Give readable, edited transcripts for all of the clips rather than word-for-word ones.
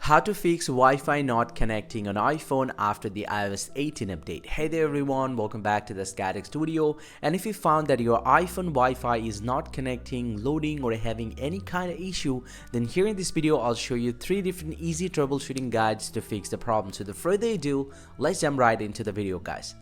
How to fix Wi-Fi not connecting on iPhone after the iOS 18 update. Hey there everyone, welcome back to the Static Studio. And if you found that your iPhone Wi-Fi is not connecting, loading or having any kind of issue, then here in this video I'll show you 3 different easy troubleshooting guides to fix the problem. So without further ado, let's jump right into the video guys.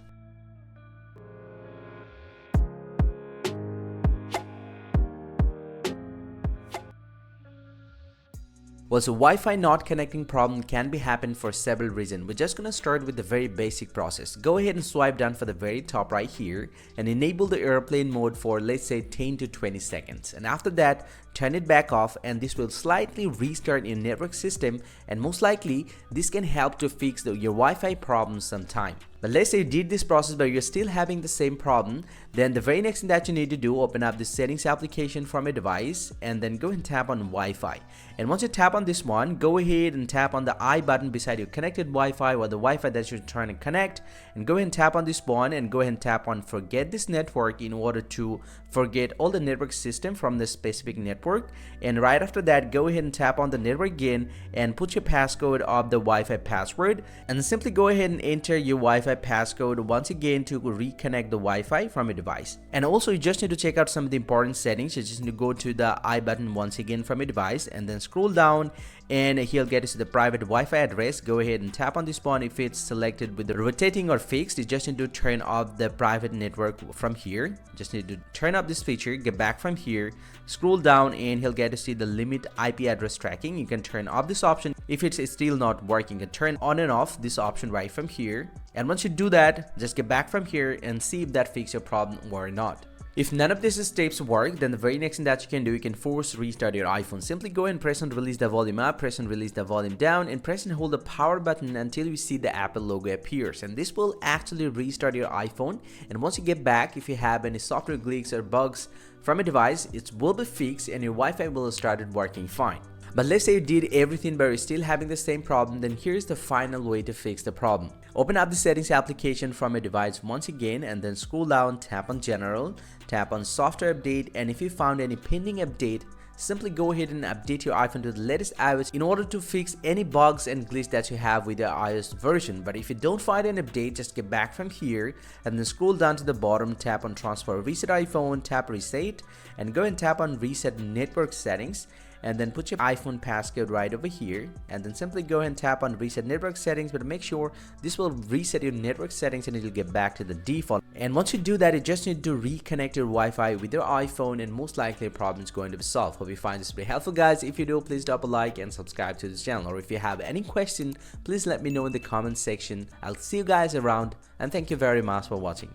Well, so Wi-Fi not connecting problem can be happen for several reasons. We're just gonna start with the very basic process. Go ahead and swipe down for the very top right here and enable the airplane mode for, let's say, 10 to 20 seconds. And after that, turn it back off, and this will slightly restart your network system, and most likely this can help to fix your Wi-Fi problem sometime. But let's say you did this process but you're still having the same problem, then the very next thing that you need to do, open up the settings application from a device and then go and tap on Wi-Fi. And once you tap on this one, go ahead and tap on the I button beside your connected Wi-Fi or the Wi-Fi that you're trying to connect, and go ahead and tap on this one and go ahead and tap on forget this network in order to forget all the network system from this specific network. And right after that, go ahead and tap on the network again and put your passcode of the Wi-Fi password, and simply go ahead and enter your Wi-Fi passcode once again to reconnect the Wi-Fi from your device. And also you just need to check out some of the important settings. You just need to go to the I button once again from your device and then scroll down, and he'll get us to the private Wi-Fi address. Go ahead and tap on this one. If it's selected with the rotating or fixed, you just need to turn off the private network from here. Just need to turn up this feature, get back from here, scroll down, and he'll get to see the limit IP address tracking. You can turn off this option. If it's still not working, you can turn on and off this option right from here. And once you do that, just get back from here and see if that fixes your problem or not. If none of these steps work, then the very next thing that you can do, you can force restart your iPhone. Simply go and press and release the volume up, press and release the volume down, and press and hold the power button until you see the Apple logo appears. And this will actually restart your iPhone. And once you get back, if you have any software glitches or bugs from a device, it will be fixed and your Wi-Fi will have started working fine. But let's say you did everything but you're still having the same problem, then here's the final way to fix the problem. Open up the settings application from your device once again and then scroll down, tap on general, tap on software update, and if you found any pending update, simply go ahead and update your iPhone to the latest iOS in order to fix any bugs and glitches that you have with your iOS version. But if you don't find an update, just get back from here and then scroll down to the bottom, tap on transfer reset iPhone, tap reset, and go and tap on reset network settings, and then put your iPhone passcode right over here, and then simply go ahead and tap on reset network settings. But make sure this will reset your network settings and it will get back to the default. And once you do that, you just need to reconnect your Wi-Fi with your iPhone, and most likely your problem is going to be solved. Hope you find this very helpful guys. If you do, please drop a like and subscribe to this channel, or if you have any question, please let me know in the comment section. I'll see you guys around, and thank you very much for watching.